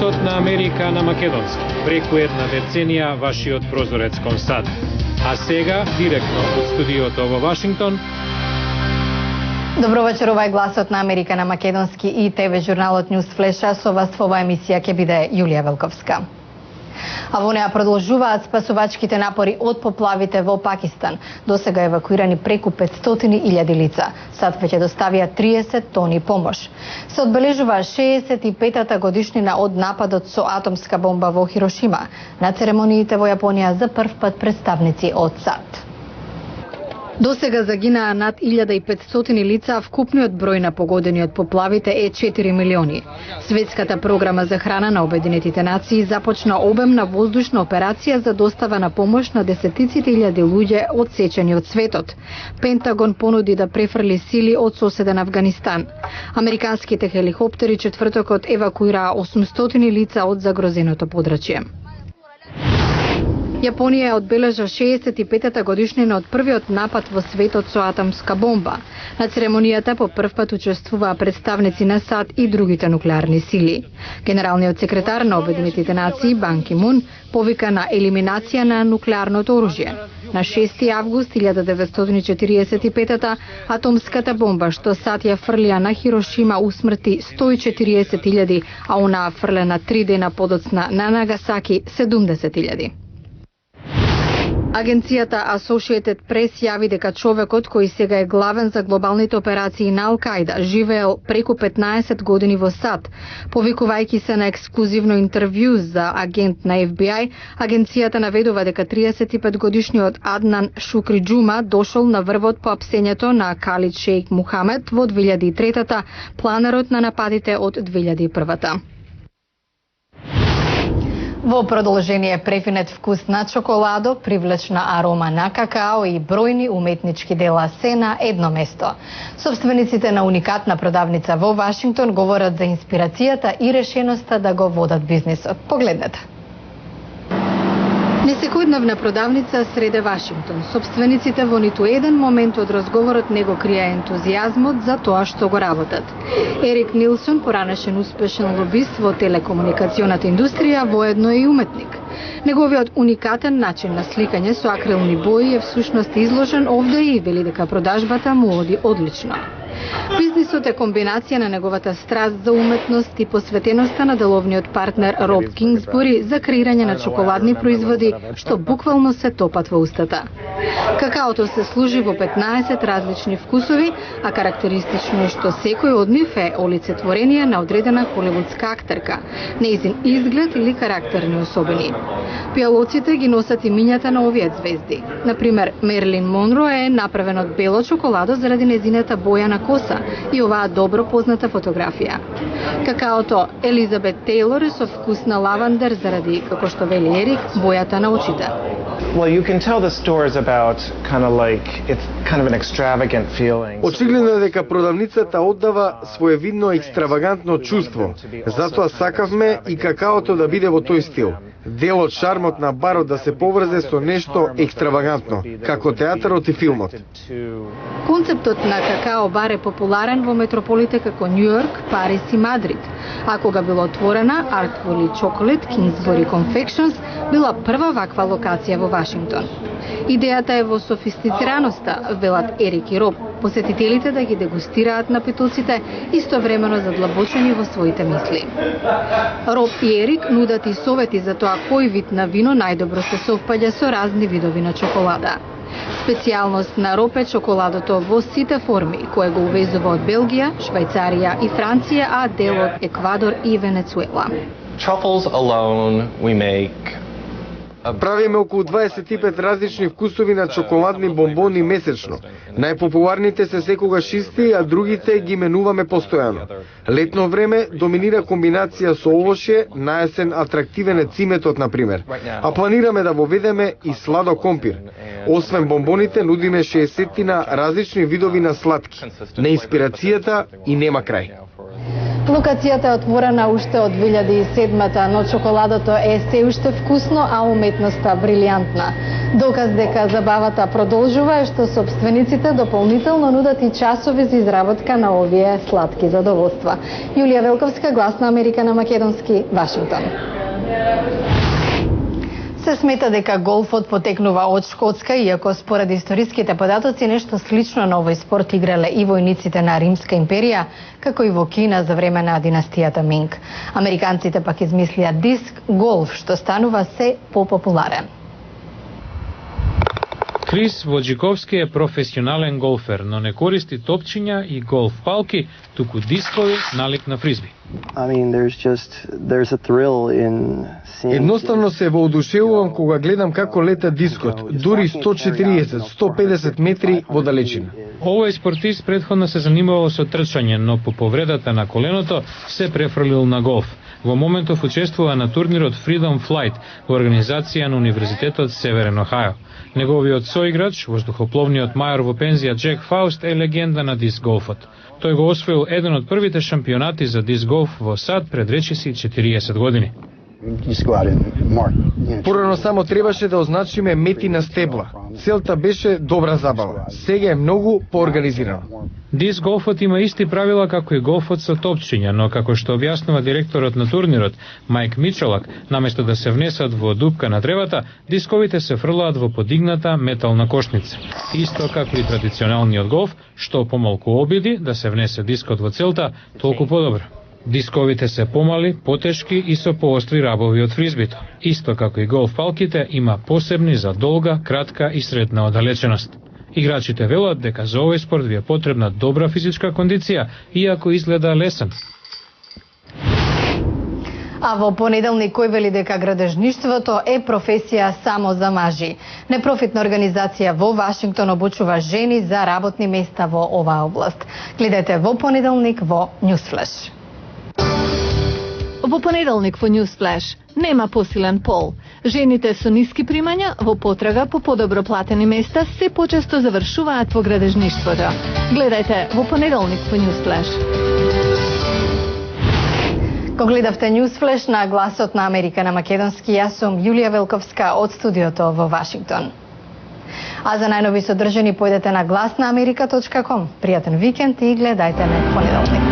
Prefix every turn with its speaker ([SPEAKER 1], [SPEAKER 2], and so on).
[SPEAKER 1] Гласот на Америка на македонски. Преку една деценија вашиот прозорец кон САД. А сега, директно од студиото во Вашингтон.
[SPEAKER 2] Добро вечер, ова е Гласот на Америка на македонски и ТВ журналот Ньюс Флеша. Со вас во оваа емисија ќе биде Јулија Велковска. А во неа продолжуваат спасувачките напори од поплавите во Пакистан. Досега евакуирани преку 500.000 лица. САД веќе доставија 30 тони помош. Се одбележува 65-та годишнина од нападот со атомска бомба во Хирошима. На церемониите во Јапонија за прв пат представници од САД. Досега загинаа над 1500 лица, а вкупниот број на погодени од поплавите е 4 милиони. Светската програма за храна на Обединетите нации започна обемна воздушна операција за достава на помош на десетиците илјади луѓе одсечени од светот. Пентагон понуди да префрли сили од соседен Авганистан. Американските хеликоптери четвртокот евакуираа 800 лица од загрозеното подрачје. Јапонија одбележа 65-та годишнина од првиот напад во светот со атомска бомба. На церемонијата по прв пат учествуваа представници на САД и другите нуклеарни сили. Генералниот секретар на Обединетите нации Бан Ки Мун повика на елиминација на нуклеарното оружје. На 6 август 1945 атомската бомба што САД ја фрлија на Хирошима усмрти 140.000, а онаа фрлена 3 дена подоцна на Нагасаки 70.000. Агенцијата Associated Press јави дека човекот кој сега е главен за глобалните операции на Ал-Каида живеел преку 15 години во САД. Повикувајќи се на ексклузивно интервју за агент на FBI, агенцијата наведува дека 35 годишниот Аднан Шукри Џума дошол на врвот по апсењето на Калид Шејк Мухамед во 2003-та, планерот на нападите од 2001-та. Во продолжение префинет вкус на чоколадо, привлечна арома на какао и бројни уметнички дела се на едно место. Собствениците на уникатна продавница во Вашингтон говорат за инспирацијата и решеноста да го водат бизнисот. Погледнете. Несекојдневна продавница среде Вашингтон. Собствениците во ниту еден момент од разговорот не го крија ентузијазмот за тоа што го работат. Ерик Нилсон, поранешен успешен лобист во телекомуникационата индустрија, воедно и уметник. Неговиот уникатен начин на сликање со акрилни бои е всушност изложен овде и вели дека продажбата му оди одлично. Бизнисот е комбинација на неговата страст за уметност и посветеноста на деловниот партнер Роб Кингсбури за креирање на чоколадни производи што буквално се топат во устата. Какаото се служи во 15 различни вкусови, а карактеристично е што секој од нив е олицетворение на одредена холивудска актерка, нејзин изглед или карактерни особини. Пијалоците ги носат имињата на овие звезди. Например, Мерлин Монро е направен од бело чоколадо заради незината боја на коса и оваа добро позната фотографија. Какаото Елизабет Тейлор е со вкус на лавандер заради, како што вели Ерик, бојата на очите.
[SPEAKER 3] Well, you can tell the store is about it's kind of an extravagant feeling.
[SPEAKER 4] Очигледно е дека продавницата оддава своевидно екстравагантно чувство. Затоа сакавме и какаото да биде во тој стил. Дел од шармот на барот да се поврзе со нешто екстравагантно, како театарот и филмот.
[SPEAKER 2] Концептот на какао бар е популарен во метрополите како Њујорк, Париз и Мадрид. А кога била отворена, Artfully Chocolate Kingsbury Confections била прва ваква локација во Вашингтон. Идејата е во софистицираноста, велат Ерик и Роб, посетителите да ги дегустираат напитоците истовремено задлабочени во своите мисли. Роб и Ерик нудат и совети за тоа кој вид на вино најдобро се совпаѓа со разни видови на чоколада. Специјалност на Роб е чоколадото во сите форми, кое го увезува од Белгија, Швајцарија и Франција, а дел од Еквадор и Венецуела.
[SPEAKER 3] Truffles alone we make
[SPEAKER 4] Правиме околу 25 различни вкусови на чоколадни бомбони месечно. Најпопуларните се секогаш исти, а другите ги менуваме постојано. Летно време доминира комбинација со овошје, на есен атрактивен е циметот, например. А планираме да воведеме и сладо компир. Освен бомбоните, нудиме 60-тина различни видови на сладки. На инспирацијата и нема крај.
[SPEAKER 2] Локацијата е отворена уште од 2007-та, но чоколадото е се уште вкусно, а уметноста брилијантна. Доказ дека забавата продолжува е што собствениците дополнително нудат и часови за изработка на овие сладки задоволства. Јулија Велковска, Глас на Америка на македонски, Вашингтон. Се смета дека голфот потекнува од Шкотска, иако според историските податоци нешто слично на овој спорт играле и војниците на Римска империја, како и во Кина за време на династијата Минг. Американците пак измислија диск голф, што станува се попопуларен.
[SPEAKER 1] Крис Воджиковски е професионален голфер, но не користи топчиња и голф палки, туку дискови налик на фризби.
[SPEAKER 4] Едноставно се воодушевувам кога гледам како лета дискот, дури 140-150 метри во далечина.
[SPEAKER 1] Овој спортист претходно се занимавал со трчање, но по повредата на коленото се префрлил на голф. Во моментов учествува на турнирот Freedom Flight во организација на Универзитетот Северен Охајо. Неговиот соиграч, воздухопловниот мајор во пензија Джек Фауст, е легенда на диск голфот. Тој го освоил еден од првите шампионати за диск голф во САД пред речиси 40 години.
[SPEAKER 4] Порано само требаше да означиме мети на стебла. Целта беше добра забава. Сега е многу поорганизирано.
[SPEAKER 1] Диск голфот има исти правила како и голфот со топчиња, но како што објаснува директорот на турнирот, Мајк Мичелак, наместо да се внесат во дупка на тревата, дисковите се фрлаат во подигната метална кошница. Исто како и традиционалниот голф, што помалку обиди да се внесе дискот во целта, толку подобро. Дисковите се помали, потешки и со поостри рабови од фризбито. Исто како и голф палките, има посебни за долга, кратка и средна оддалеченост. Играчите велат дека за овој спорт ви е потребна добра физичка кондиција, иако изгледа лесен.
[SPEAKER 2] А во понеделник кој вели дека градежништвото е професија само за мажи. Непрофитна организација во Вашингтон обучува жени за работни места во оваа област. Гледате во понеделник во Newsflash.
[SPEAKER 5] Во понеделник во Newsflash нема посилен пол. Жените со ниски примања во потрага по подобро платени места се почесто завршуваат во градежништвото. Гледајте во понеделник во Newsflash.
[SPEAKER 2] Го гледавте Newsflash на Гласот на Америка на македонски, јас сум Јулија Велковска од студиото во Вашингтон. А за најнови содржини појдете на гласнааmerika.com. Пријатен викенд и гледајте ме понеделник.